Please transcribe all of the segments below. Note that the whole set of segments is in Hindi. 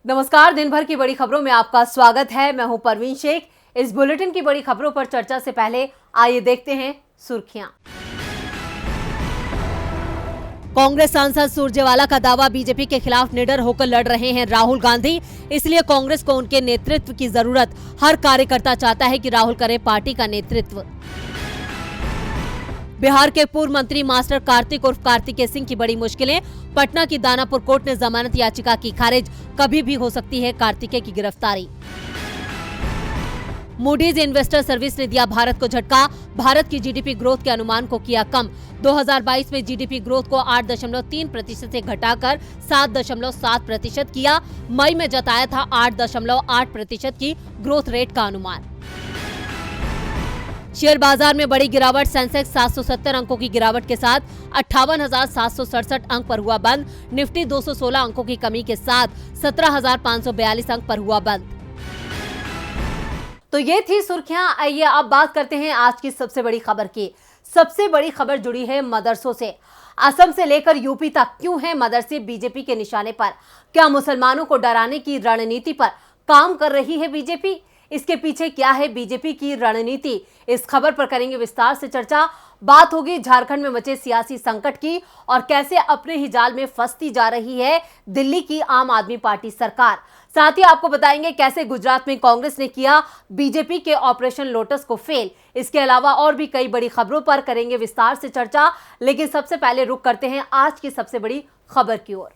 नमस्कार, दिन भर की बड़ी खबरों में आपका स्वागत है। मैं हूं परवीन शेख। इस बुलेटिन की बड़ी खबरों पर चर्चा से पहले आइए देखते हैं सुर्खियां। कांग्रेस सांसद सुरजेवाला का दावा, बीजेपी के खिलाफ निडर होकर लड़ रहे हैं राहुल गांधी, इसलिए कांग्रेस को उनके नेतृत्व की जरूरत। हर कार्यकर्ता चाहता है कि राहुल करे पार्टी का नेतृत्व। बिहार के पूर्व मंत्री मास्टर कार्तिक उर्फ कार्तिकेय सिंह की बड़ी मुश्किलें, पटना की दानापुर कोर्ट ने जमानत याचिका की खारिज, कभी भी हो सकती है कार्तिकेय की गिरफ्तारी। मूडीज इन्वेस्टर सर्विस ने दिया भारत को झटका, भारत की जीडीपी ग्रोथ के अनुमान को किया कम। 2022 में जीडीपी ग्रोथ को 8.3% से घटाकर 7.7% किया। मई में जताया था 8.8% की ग्रोथ रेट का अनुमान। शेयर बाजार में बड़ी गिरावट, सेंसेक्स 770 अंकों की गिरावट के साथ 58,767 अंक पर हुआ बंद। निफ्टी 216 अंकों की कमी के साथ 17,542 अंक पर हुआ बंद। तो ये थी सुर्खियां। आइए अब बात करते हैं आज की सबसे बड़ी खबर की। सबसे बड़ी खबर जुड़ी है मदरसों से। असम से लेकर यूपी तक क्यों है मदरसे बीजेपी के निशाने पर? क्या मुसलमानों को डराने की रणनीति पर काम कर रही है बीजेपी? इसके पीछे क्या है बीजेपी की रणनीति? इस खबर पर करेंगे विस्तार से चर्चा। बात होगी झारखंड में मचे सियासी संकट की और कैसे अपने ही जाल में फंसती जा रही है दिल्ली की आम आदमी पार्टी सरकार। साथ ही आपको बताएंगे कैसे गुजरात में कांग्रेस ने किया बीजेपी के ऑपरेशन लोटस को फेल। इसके अलावा और भी कई बड़ी खबरों पर करेंगे विस्तार से चर्चा, लेकिन सबसे पहले रुक करते हैं आज की सबसे बड़ी खबर की ओर।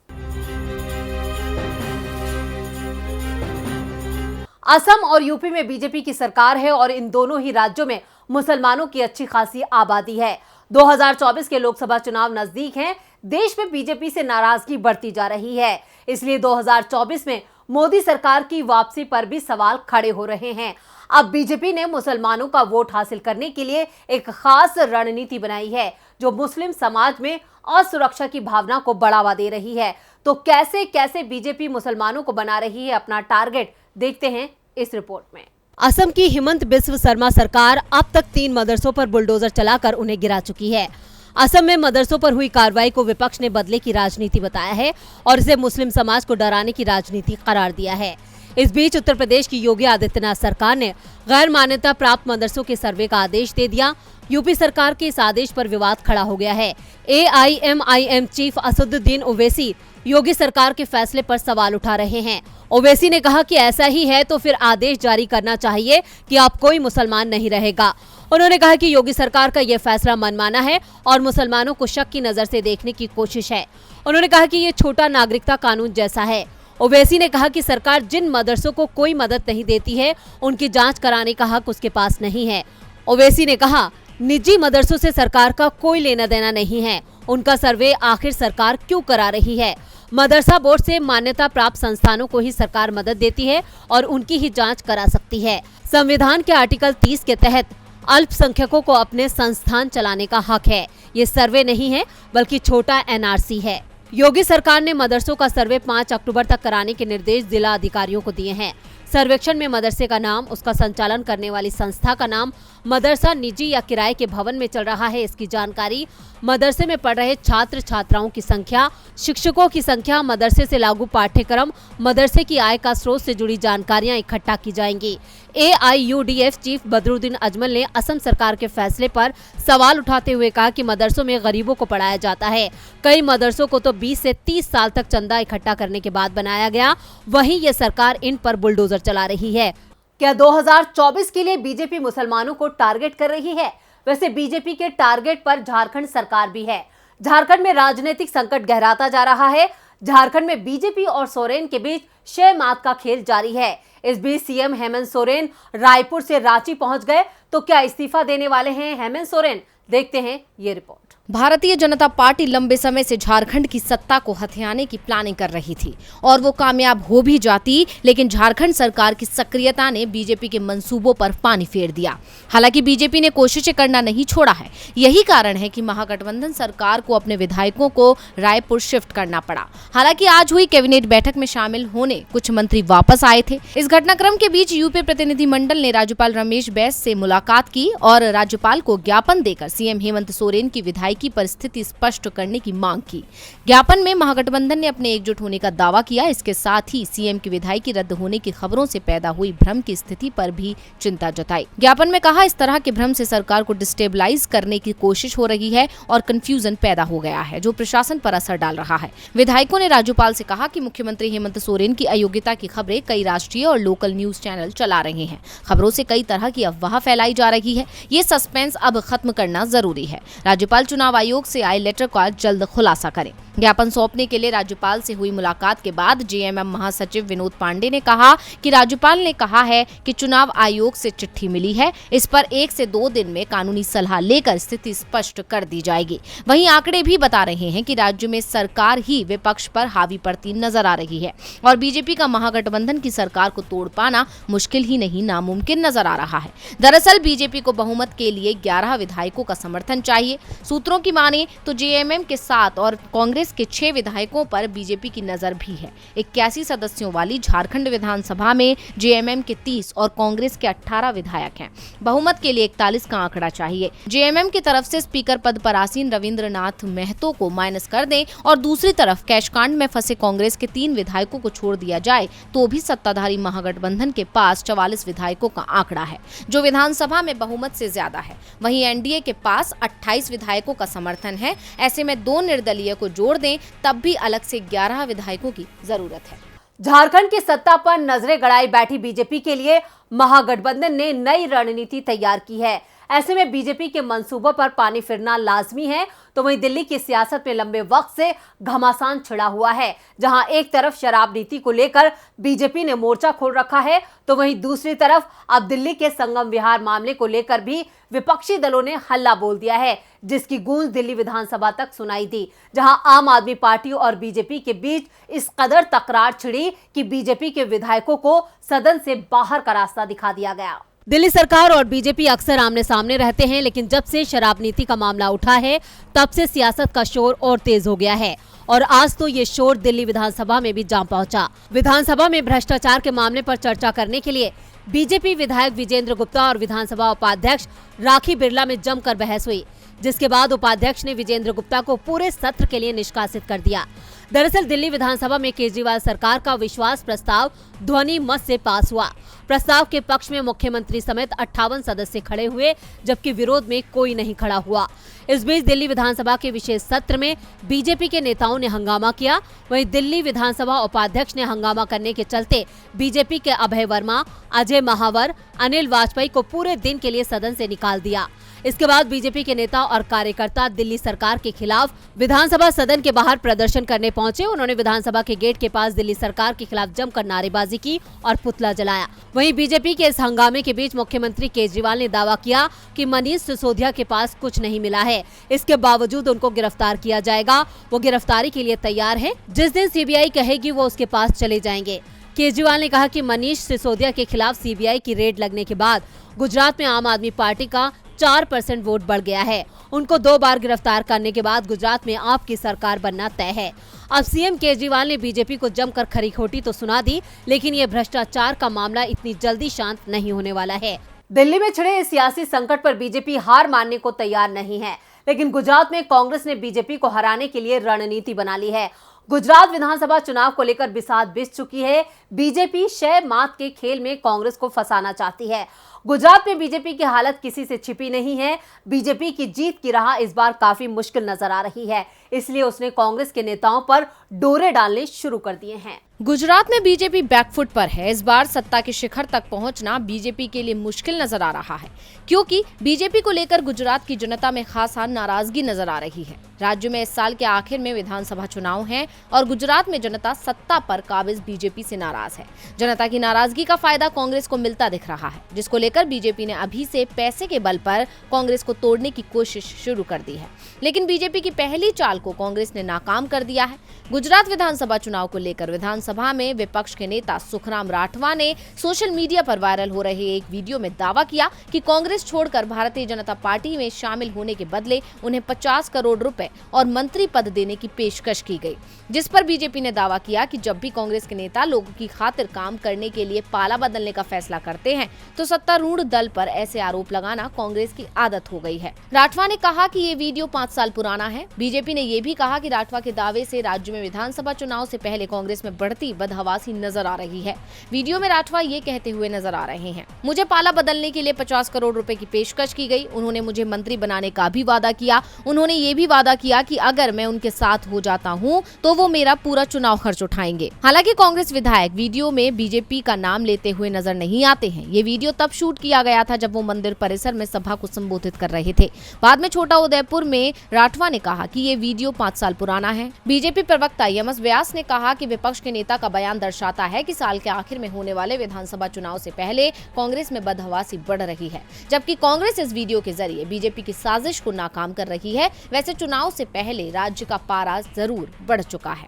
असम और यूपी में बीजेपी की सरकार है और इन दोनों ही राज्यों में मुसलमानों की अच्छी खासी आबादी है। 2024 के लोकसभा चुनाव नजदीक हैं। देश में बीजेपी से नाराजगी बढ़ती जा रही है, इसलिए 2024 में मोदी सरकार की वापसी पर भी सवाल खड़े हो रहे हैं। अब बीजेपी ने मुसलमानों का वोट हासिल करने के लिए एक खास रणनीति बनाई है, जो मुस्लिम समाज में असुरक्षा की भावना को बढ़ावा दे रही है। तो कैसे कैसे बीजेपी मुसलमानों को बना रही है अपना टारगेट, देखते हैं इस रिपोर्ट में। असम की हिमंत बिस्व शर्मा सरकार अब तक 3 मदरसों पर बुलडोजर चलाकर उन्हें गिरा चुकी है। असम में मदरसों पर हुई कार्रवाई को विपक्ष ने बदले की राजनीति बताया है और इसे मुस्लिम समाज को डराने की राजनीति करार दिया है। इस बीच उत्तर प्रदेश की योगी आदित्यनाथ सरकार ने गैर मान्यता प्राप्त मदरसों के सर्वे का आदेश दे दिया। यूपी सरकार के इस आदेश पर विवाद खड़ा हो गया है। AIMIM चीफ असदुद्दीन ओवैसी योगी सरकार के फैसले पर सवाल उठा रहे हैं। ओवैसी ने कहा कि ऐसा ही है तो फिर आदेश जारी करना चाहिए कि अब कोई मुसलमान नहीं रहेगा। उन्होंने कहा कि योगी सरकार का यह फैसला मनमाना है और मुसलमानों को शक की नजर से देखने की कोशिश है। उन्होंने कहा कि ये छोटा नागरिकता कानून जैसा है। ओवैसी ने कहा कि सरकार जिन मदरसों को कोई मदद नहीं देती है, उनकी जांच कराने का हक उसके पास नहीं है। ओवैसी ने कहा, निजी मदरसों से सरकार का कोई लेना देना नहीं है, उनका सर्वे आखिर सरकार क्यों करा रही है? मदरसा बोर्ड से मान्यता प्राप्त संस्थानों को ही सरकार मदद देती है और उनकी ही जांच करा सकती है। संविधान के आर्टिकल 30 के तहत अल्पसंख्यकों को अपने संस्थान चलाने का हक है। ये सर्वे नहीं है बल्कि छोटा NRC है। योगी सरकार ने मदरसों का सर्वे 5 अक्टूबर तक कराने के निर्देश जिला अधिकारियों को दिए हैं। सर्वेक्षण में मदरसे का नाम, उसका संचालन करने वाली संस्था का नाम, मदरसा निजी या किराए के भवन में चल रहा है इसकी जानकारी, मदरसे में पढ़ रहे छात्र छात्राओं की संख्या, शिक्षकों की संख्या, मदरसे से लागू पाठ्यक्रम, मदरसे की आय का स्रोत से जुड़ी जानकारियां इकट्ठा की जाएंगी। AIUDF चीफ बदरुद्दीन अजमल ने असम सरकार के फैसले पर सवाल उठाते हुए कहा कि मदरसों में गरीबों को पढ़ाया जाता है। कई मदरसों को तो 20 से 30 साल तक चंदा इकट्ठा करने के बाद बनाया गया, वहीं ये सरकार इन पर बुलडोजर चला रही है। क्या 2024 के लिए बीजेपी मुसलमानों को टारगेट कर रही है? वैसे बीजेपी के टारगेट पर झारखंड सरकार भी है। झारखंड में राजनीतिक संकट गहराता जा रहा है। झारखंड में बीजेपी और सोरेन के बीच शह मात का खेल जारी है। इस बीच सीएम हेमंत सोरेन रायपुर से रांची पहुंच गए, तो क्या इस्तीफा देने वाले हैं हेमंत सोरेन? देखते हैं ये रिपोर्ट। भारतीय जनता पार्टी लंबे समय से झारखंड की सत्ता को हथियाने की प्लानिंग कर रही थी और वो कामयाब हो भी जाती, लेकिन झारखंड सरकार की सक्रियता ने बीजेपी के मंसूबों पर पानी फेर दिया। हालांकि बीजेपी ने कोशिशें करना नहीं छोड़ा है। यही कारण है कि महागठबंधन सरकार को अपने विधायकों को रायपुर शिफ्ट करना पड़ा। हालांकि आज हुई कैबिनेट बैठक में शामिल होने कुछ मंत्री वापस आए थे। इस घटनाक्रम के बीच यूपी प्रतिनिधिमंडल ने राज्यपाल रमेश बैस से मुलाकात की और राज्यपाल को ज्ञापन देकर सीएम हेमंत सोरेन की विधायक विधायकी पर स्थिति स्पष्ट करने की मांग की। ज्ञापन में महागठबंधन ने अपने एकजुट होने का दावा किया। इसके साथ ही सीएम की विधायकी रद्द होने की खबरों से पैदा हुई भ्रम की स्थिति पर भी चिंता जताई। ज्ञापन में कहा, इस तरह के भ्रम से सरकार को डिस्टेबलाइज करने की कोशिश हो रही है और कंफ्यूजन पैदा हो गया है, जो प्रशासन पर असर डाल रहा है। विधायकों ने राज्यपाल से कहा कि मुख्यमंत्री हेमंत सोरेन की अयोग्यता की खबरें कई राष्ट्रीय और लोकल न्यूज चैनल चला रहे हैं। खबरों से कई तरह की अफवाह फैलाई जा रही है। ये सस्पेंस अब खत्म करना जरूरी है। राज्यपाल चुनाव आयोग से आए लेटर का जल्द खुलासा करें। ज्ञापन सौंपने के लिए राज्यपाल से हुई मुलाकात के बाद जेएमएम महासचिव विनोद पांडे ने कहा कि राज्यपाल ने कहा है कि चुनाव आयोग से चिट्ठी मिली है, इस पर 1 से 2 दिन में कानूनी सलाह लेकर स्थिति स्पष्ट कर दी जाएगी। वहीं आंकड़े भी बता रहे हैं कि राज्य में सरकार ही विपक्ष पर हावी पड़ती नजर आ रही है और बीजेपी का महागठबंधन की सरकार को तोड़ पाना मुश्किल ही नहीं नामुमकिन नजर आ रहा है। दरअसल बीजेपी को बहुमत के लिए 11 विधायकों का समर्थन चाहिए। सूत्रों की माने तो जेएमएम के 7 और कांग्रेस के 6 विधायकों पर बीजेपी की नजर भी है। 81 सदस्यों वाली झारखंड विधानसभा में जेएमएम के 30 और कांग्रेस के 18 विधायक हैं। बहुमत के लिए 41 का आंकड़ा चाहिए। जेएमएम की तरफ से स्पीकर पद पर आसीन रविंद्रनाथ महतो को माइनस कर दें और दूसरी तरफ कैशकांड में फंसे कांग्रेस के 3 विधायकों को छोड़ दिया जाए तो भी सत्ताधारी महागठबंधन के पास 44 विधायकों का आंकड़ा है, जो विधानसभा में बहुमत से ज्यादा है। वहीं एनडीए के पास 28 विधायकों का समर्थन है। ऐसे में 2 निर्दलीय को जोड़ दें तब भी अलग से 11 विधायकों की जरूरत है। झारखंड की सत्ता पर नजरें गड़ाई बैठी बीजेपी के लिए महागठबंधन ने नई रणनीति तैयार की है। ऐसे में बीजेपी के मंसूबों पर पानी फिरना लाजमी है, तो वहीं दिल्ली की सियासत में लंबे वक्त से घमासान छिड़ा हुआ है। जहां एक तरफ शराब नीति को लेकर बीजेपी ने मोर्चा खोल रखा है, तो वहीं दूसरी तरफ अब दिल्ली के संगम विहार मामले को लेकर भी विपक्षी दलों ने हल्ला बोल दिया है, जिसकी गूंज दिल्ली विधानसभा तक सुनाई दी। जहां आम आदमी पार्टी और बीजेपी के बीच इस कदर तकरार छिड़ी कि बीजेपी के विधायकों को सदन से बाहर का रास्ता दिखा दिया गया। दिल्ली सरकार और बीजेपी अक्सर आमने सामने रहते हैं, लेकिन जब से शराब नीति का मामला उठा है तब से सियासत का शोर और तेज हो गया है और आज तो ये शोर दिल्ली विधानसभा में भी जा पहुंचा। विधानसभा में भ्रष्टाचार के मामले पर चर्चा करने के लिए बीजेपी विधायक विजेंद्र गुप्ता और विधानसभा उपाध्यक्ष राखी बिरला में जमकर बहस हुई, जिसके बाद उपाध्यक्ष ने विजेंद्र गुप्ता को पूरे सत्र के लिए निष्कासित कर दिया। दरअसल दिल्ली विधानसभा में केजरीवाल सरकार का विश्वास प्रस्ताव ध्वनि मत से पास हुआ। प्रस्ताव के पक्ष में मुख्यमंत्री समेत 58 सदस्य खड़े हुए, जबकि विरोध में कोई नहीं खड़ा हुआ। इस बीच दिल्ली विधानसभा के विशेष सत्र में बीजेपी के नेताओं ने हंगामा किया। वहीं दिल्ली विधानसभा उपाध्यक्ष ने हंगामा करने के चलते बीजेपी के अभय वर्मा, अजय महावर, अनिल वाजपेयी को पूरे दिन के लिए सदन से निकाल दिया। इसके बाद बीजेपी के नेता और कार्यकर्ता दिल्ली सरकार के खिलाफ विधानसभा सदन के बाहर प्रदर्शन करने पहुंचे। उन्होंने विधानसभा के गेट के पास दिल्ली सरकार के खिलाफ जमकर नारेबाजी की और पुतला जलाया। वहीं बीजेपी के इस हंगामे के बीच मुख्यमंत्री केजरीवाल ने दावा किया कि मनीष सिसोदिया के पास कुछ नहीं मिला है, इसके बावजूद उनको गिरफ्तार किया जाएगा। वो गिरफ्तारी के लिए तैयार है, जिस दिन सीबीआई कहेगी वो उसके पास चले जाएंगे। केजरीवाल ने कहा कि मनीष सिसोदिया के खिलाफ सीबीआई की रेड लगने के बाद गुजरात में आम आदमी पार्टी का 4% वोट बढ़ गया है। उनको 2 बार गिरफ्तार करने के बाद गुजरात में आपकी सरकार बनना तय है। अब सीएम केजरीवाल ने बीजेपी को जमकर खरी खोटी तो सुना दी, लेकिन ये भ्रष्टाचार का मामला इतनी जल्दी शांत नहीं होने वाला है। दिल्ली में छिड़े इस सियासी संकट पर बीजेपी हार मानने को तैयार नहीं है, लेकिन गुजरात में कांग्रेस ने बीजेपी को हराने के लिए रणनीति बना ली है। गुजरात विधानसभा चुनाव को लेकर बिसात बिछ चुकी है। बीजेपी शय मात के खेल में कांग्रेस को फंसाना चाहती है। गुजरात में बीजेपी की हालत किसी से छिपी नहीं है। बीजेपी की जीत की राह इस बार काफी मुश्किल नजर आ रही है, इसलिए उसने कांग्रेस के नेताओं पर डोरे डालने शुरू कर दिए हैं। गुजरात में बीजेपी बैकफुट पर है। इस बार सत्ता के शिखर तक पहुंचना बीजेपी के लिए मुश्किल नजर आ रहा है, क्योंकि बीजेपी को लेकर गुजरात की जनता में खासा नाराजगी नजर आ रही है। राज्य में इस साल के आखिर में विधानसभा चुनाव हैं और गुजरात में जनता सत्ता पर काबिज बीजेपी से नाराज है। जनता की नाराजगी का फायदा कांग्रेस को मिलता दिख रहा है, जिसको लेकर बीजेपी ने अभी से पैसे के बल पर कांग्रेस को तोड़ने की कोशिश शुरू कर दी है। लेकिन बीजेपी की पहली चाल को कांग्रेस ने नाकाम कर दिया है। गुजरात विधानसभा चुनाव को लेकर विधानसभा विधानसभा में विपक्ष के नेता सुखराम राठवा ने सोशल मीडिया पर वायरल हो रहे एक वीडियो में दावा किया कि कांग्रेस छोड़कर भारतीय जनता पार्टी में शामिल होने के बदले उन्हें 50 करोड़ रुपए और मंत्री पद देने की पेशकश की गई, जिस पर बीजेपी ने दावा किया कि जब भी कांग्रेस के नेता लोगों की खातिर काम करने के लिए पाला बदलने का फैसला करते हैं तो सत्तारूढ़ दल पर ऐसे आरोप लगाना कांग्रेस की आदत हो गई है। राठवा ने कहा कि ये वीडियो 5 साल पुराना है। बीजेपी ने ये भी कहा कि राठवा के दावे से राज्य में विधानसभा चुनाव से पहले कांग्रेस में बढ़ती बदहवासी नजर आ रही है। वीडियो में राठवा ये कहते हुए नजर आ रहे हैं, मुझे पाला बदलने के लिए 50 करोड़ रुपए की पेशकश की गई। उन्होंने मुझे मंत्री बनाने का भी वादा किया। उन्होंने ये भी वादा किया कि अगर मैं उनके साथ हो जाता हूँ तो वो मेरा पूरा चुनाव खर्च उठाएंगे। हालांकि कांग्रेस विधायक वीडियो में बीजेपी का नाम लेते हुए नजर नहीं आते हैं। ये वीडियो तब शूट किया गया था जब वो मंदिर परिसर में सभा को संबोधित कर रहे थे। बाद में छोटा उदयपुर में राठवा ने कहा कि ये वीडियो 5 साल पुराना है। बीजेपी प्रवक्ता यमस व्यास ने कहा कि विपक्ष के नेता का बयान दर्शाता है कि साल के आखिर में होने वाले विधानसभा चुनाव से पहले कांग्रेस में बदहवासी बढ़ रही है, जबकि कांग्रेस इस वीडियो के जरिए बीजेपी की साजिश को नाकाम कर रही है। वैसे चुनाव से पहले राज्य का पारा जरूर बढ़ चुका है।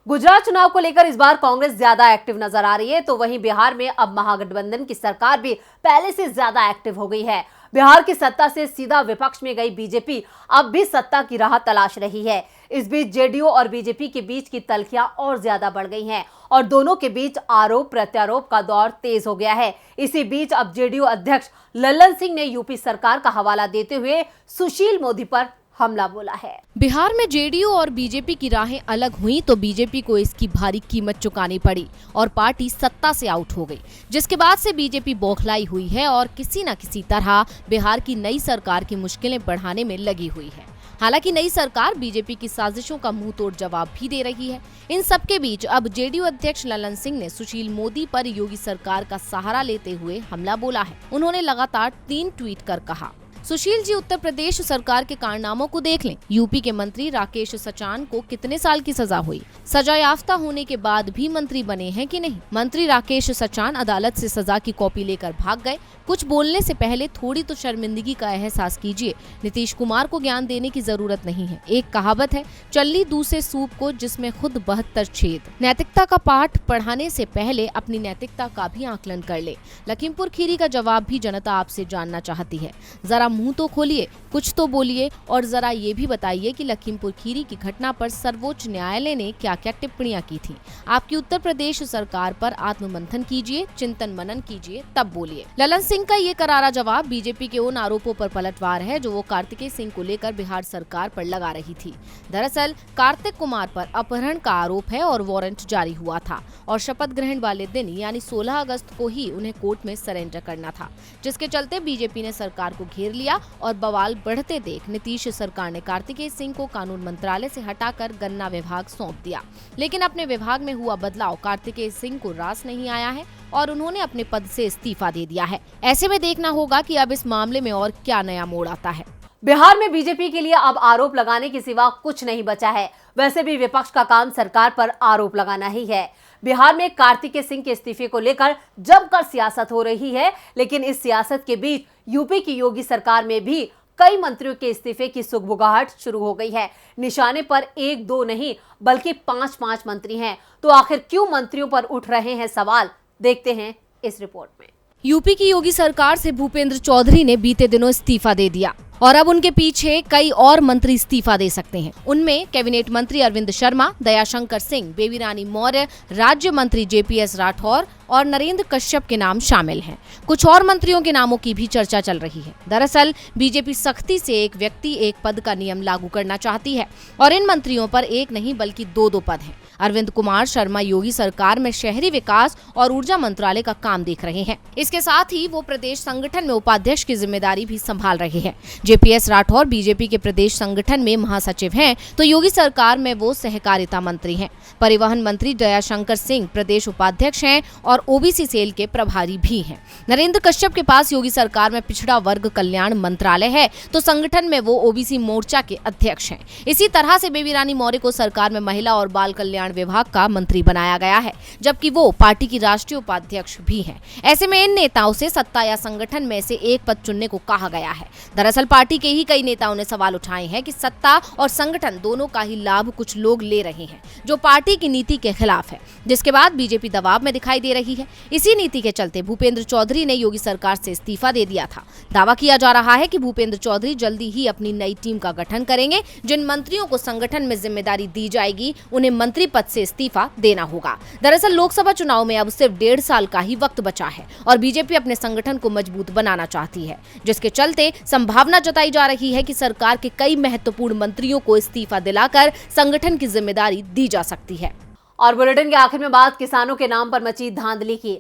गुजरात चुनाव को लेकर इस बार कांग्रेस ज्यादा एक्टिव नजर आ रही है, तो वहीं बिहार में अब महागठबंधन की सरकार भी पहले से ज्यादा एक्टिव हो गई है। बिहार की सत्ता से सीधा विपक्ष में गई बीजेपी अब भी सत्ता की राह तलाश रही है। इस बीच जेडीयू और बीजेपी के बीच की तल्खियां और ज्यादा बढ़ गई हैं और दोनों के बीच आरोप प्रत्यारोप का दौर तेज हो गया है। इसी बीच अब जेडीयू अध्यक्ष लल्लन सिंह ने यूपी सरकार का हवाला देते हुए सुशील मोदी पर हमला बोला है। बिहार में जेडीयू और बीजेपी की राहें अलग हुई तो बीजेपी को इसकी भारी कीमत चुकानी पड़ी और पार्टी सत्ता से आउट हो गई, जिसके बाद से बीजेपी बौखलाई हुई है और किसी न किसी तरह बिहार की नई सरकार की मुश्किलें बढ़ाने में लगी हुई है। हालांकि नई सरकार बीजेपी की साजिशों का मुंह तोड़ जवाब भी दे रही है। इन सबके बीच अब जेडीयू अध्यक्ष लल्लन सिंह ने सुशील मोदी पर योगी सरकार का सहारा लेते हुए हमला बोला है। उन्होंने लगातार 3 ट्वीट कर कहा, सुशील जी उत्तर प्रदेश सरकार के कारनामों को देख लें। यूपी के मंत्री राकेश सचान को कितने साल की सजा हुई? सजा याफ्ता होने के बाद भी मंत्री बने हैं कि नहीं? मंत्री राकेश सचान अदालत से सजा की कॉपी लेकर भाग गए। कुछ बोलने से पहले थोड़ी तो शर्मिंदगी का एहसास कीजिए। नीतीश कुमार को ज्ञान देने की जरूरत नहीं है। एक कहावत है, चल्ली दूसरे सूप को जिसमें खुद 72 छेद। नैतिकता का पाठ पढ़ाने से पहले अपनी नैतिकता का भी आकलन कर ले। लखीमपुर खीरी का जवाब भी जनता आपसे जानना चाहती है। जरा मुंह तो खोलिए, कुछ तो बोलिए और जरा ये भी बताइए कि लखीमपुर खीरी की घटना पर सर्वोच्च न्यायालय ने क्या क्या टिप्पणियां की थी। आपकी उत्तर प्रदेश सरकार पर आत्ममंथन कीजिए, चिंतन मनन कीजिए, तब बोलिए। लल्लन सिंह का ये करारा जवाब बीजेपी के उन आरोपों पर पलटवार है जो वो कार्तिकेय सिंह को लेकर बिहार सरकार पर लगा रही थी। दरअसल कार्तिक कुमार पर अपहरण का आरोप है और वारंट जारी हुआ था और शपथ ग्रहण वाले दिन यानी 16 अगस्त को ही उन्हें कोर्ट में सरेंडर करना था, जिसके चलते बीजेपी ने सरकार को घेर लिया और बवाल बढ़ते देख नीतीश सरकार ने कार्तिकेय सिंह को कानून मंत्रालय से हटाकर गन्ना विभाग सौंप दिया। लेकिन अपने विभाग में हुआ बदलाव कार्तिकेय सिंह को रास नहीं आया है और उन्होंने अपने पद से इस्तीफा दे दिया है। ऐसे में देखना होगा कि अब इस मामले में और क्या नया मोड़ आता है। बिहार में बीजेपी के लिए अब आरोप लगाने के सिवा कुछ नहीं बचा है। वैसे भी विपक्ष का काम सरकार पर आरोप लगाना ही है। बिहार में कार्तिकेय सिंह के इस्तीफे को लेकर जमकर सियासत हो रही है, लेकिन इस सियासत के बीच यूपी की योगी सरकार में भी कई मंत्रियों के इस्तीफे की सुगबुगाहट शुरू हो गई है। निशाने पर 1-2 नहीं बल्कि 5-5 मंत्री हैं। तो आखिर क्यों मंत्रियों पर उठ रहे हैं सवाल, देखते हैं इस रिपोर्ट में। यूपी की योगी सरकार से भूपेंद्र चौधरी ने बीते दिनों इस्तीफा दे दिया और अब उनके पीछे कई और मंत्री इस्तीफा दे सकते हैं। उनमें कैबिनेट मंत्री अरविंद शर्मा, दयाशंकर सिंह, बेबी रानी मौर्य, राज्य मंत्री जेपीएस राठौर और नरेंद्र कश्यप के नाम शामिल हैं। कुछ और मंत्रियों के नामों की भी चर्चा चल रही है। दरअसल बीजेपी सख्ती से एक व्यक्ति एक पद का नियम लागू करना चाहती है और इन मंत्रियों पर एक नहीं बल्कि 2-2 पद हैं। अरविंद कुमार शर्मा योगी सरकार में शहरी विकास और ऊर्जा मंत्रालय का काम देख रहे हैं। इसके साथ ही वो प्रदेश संगठन में उपाध्यक्ष की जिम्मेदारी भी संभाल रहे हैं। जेपीएस राठौर बीजेपी के प्रदेश संगठन में महासचिव हैं, तो योगी सरकार में वो सहकारिता मंत्री हैं। परिवहन मंत्री दयाशंकर सिंह प्रदेश उपाध्यक्ष हैं और ओबीसी सेल के प्रभारी भी हैं। नरेंद्र कश्यप के पास योगी सरकार में पिछड़ा वर्ग कल्याण मंत्रालय है, तो संगठन में वो ओबीसी मोर्चा के अध्यक्ष हैं। इसी तरह से बेबी रानी मौर्य को सरकार में महिला और बाल कल्याण विभाग का मंत्री बनाया गया है, जबकि वो पार्टी की राष्ट्रीय उपाध्यक्ष भी हैं। ऐसे में इन नेताओं से सत्ता या संगठन में से एक पद चुनने को कहा गया है। दरअसल पार्टी के ही कई नेताओं ने सवाल उठाए हैं कि सत्ता और संगठन दोनों का ही लाभ कुछ लोग ले रहे हैं, जो पार्टी की नीति के खिलाफ है, जिसके बाद बीजेपी दबाव में दिखाई दे रही है। इसी नीति के चलते भूपेंद्र चौधरी ने योगी सरकार से इस्तीफा दे दिया था। दावा किया जा रहा है कि भूपेंद्र चौधरी जल्दी ही अपनी नई टीम का गठन करेंगे। जिन मंत्रियों को संगठन में जिम्मेदारी दी जाएगी उन्हें मंत्री पद से इस्तीफा देना होगा। दरअसल लोकसभा चुनाव में अब सिर्फ 1.5 साल का ही वक्त बचा है और बीजेपी अपने संगठन को मजबूत बनाना चाहती है, जिसके चलते संभावना जताई जा रही है कि सरकार के कई महत्वपूर्ण मंत्रियों को इस्तीफा दिलाकर संगठन की जिम्मेदारी दी जा सकती है। और बुलेटिन के आखिर में बात किसानों के नाम पर मची धांधली की।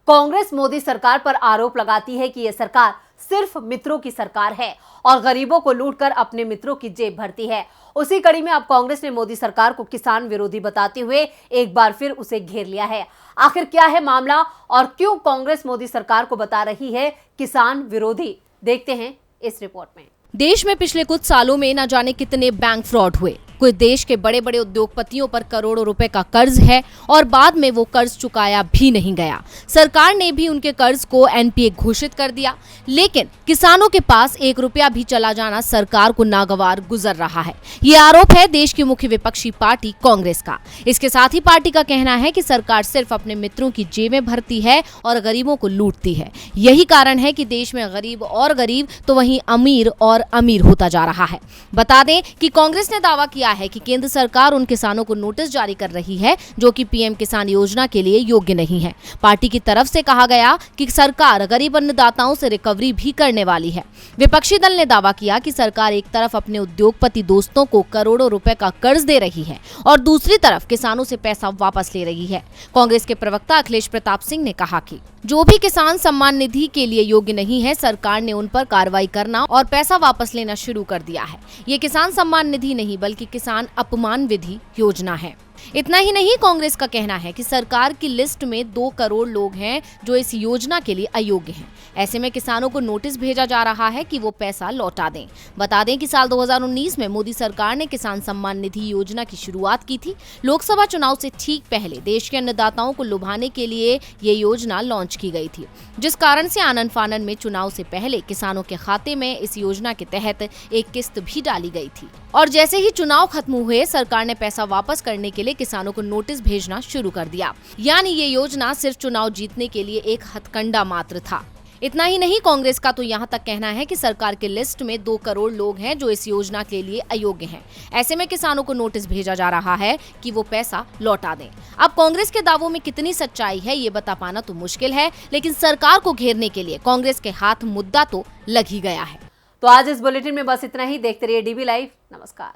कांग्रेस मोदी सरकार पर आरोप लगाती है कि यह सरकार सिर्फ मित्रों की सरकार है और गरीबों को लूटकर अपने मित्रों की जेब भरती है। उसी कड़ी में अब कांग्रेस ने मोदी सरकार को किसान विरोधी बताते हुए एक बार फिर उसे घेर लिया है। आखिर क्या है मामला और क्यों कांग्रेस मोदी सरकार को बता रही है किसान विरोधी, देखते हैं इस रिपोर्ट में। देश में पिछले कुछ सालों में न जाने कितने बैंक फ्रॉड हुए। कुछ देश के बड़े बड़े उद्योगपतियों पर करोड़ों रुपए का कर्ज है और बाद में वो कर्ज चुकाया भी नहीं गया। सरकार ने भी उनके कर्ज को एनपीए घोषित कर दिया, लेकिन किसानों के पास 1 रुपया भी चला जाना सरकार को नागवार गुजर रहा है। ये आरोप है देश की मुख्य विपक्षी पार्टी कांग्रेस का। इसके साथ ही पार्टी का कहना है कि सरकार सिर्फ अपने मित्रों की जेबें भरती है और गरीबों को लूटती है। यही कारण है कि देश में गरीब और गरीब तो वहीं अमीर और अमीर होता जा रहा है। बता दें कि कांग्रेस ने दावा किया है कि केंद्र सरकार उन किसानों को नोटिस जारी कर रही है जो कि पीएम किसान योजना के लिए योग्य नहीं है। पार्टी की तरफ से कहा गया कि सरकार गरीब अन्नदाताओं से रिकवरी भी करने वाली है। विपक्षी दल ने दावा किया कि सरकार एक तरफ अपने उद्योगपति दोस्तों को करोड़ों रुपए का कर्ज दे रही है और दूसरी तरफ किसानों से पैसा वापस ले रही है। कांग्रेस के प्रवक्ता अखिलेश प्रताप सिंह ने कहा कि जो भी किसान सम्मान निधि के लिए योग्य नहीं है, सरकार ने उन पर कार्रवाई करना और पैसा वापस लेना शुरू कर दिया है। ये किसान सम्मान निधि नहीं बल्कि किसान अपमान विधि योजना है। इतना ही नहीं, कांग्रेस का कहना है कि सरकार की लिस्ट में 2 करोड़ लोग हैं जो इस योजना के लिए अयोग्य हैं। ऐसे में किसानों को नोटिस भेजा जा रहा है कि वो पैसा लौटा दें। बता दें कि साल 2019 में मोदी सरकार ने किसान सम्मान निधि योजना की शुरुआत की थी। लोकसभा चुनाव से ठीक पहले देश के अन्नदाताओं को लुभाने के लिए ये योजना लॉन्च की गई थी, जिस कारण से आनन फानन में चुनाव से पहले किसानों के खाते में इस योजना के तहत एक किस्त भी डाली गई थी। और जैसे ही चुनाव खत्म हुए, सरकार ने पैसा वापस करने के लिए किसानों को नोटिस भेजना शुरू कर दिया। यानी ये योजना सिर्फ चुनाव जीतने के लिए एक हथकंडा मात्र था। इतना ही नहीं, कांग्रेस का तो यहाँ तक कहना है कि सरकार के लिस्ट में 2 करोड़ लोग हैं जो इस योजना के लिए अयोग्य हैं। ऐसे में किसानों को नोटिस भेजा जा रहा है कि वो पैसा लौटा दें। अब कांग्रेस के दावों में कितनी सच्चाई है ये बता पाना तो मुश्किल है, लेकिन सरकार को घेरने के लिए कांग्रेस के हाथ मुद्दा तो लग ही गया है। तो आज इस बुलेटिन में बस इतना ही। देखते रहिए डीबी लाइव। नमस्कार।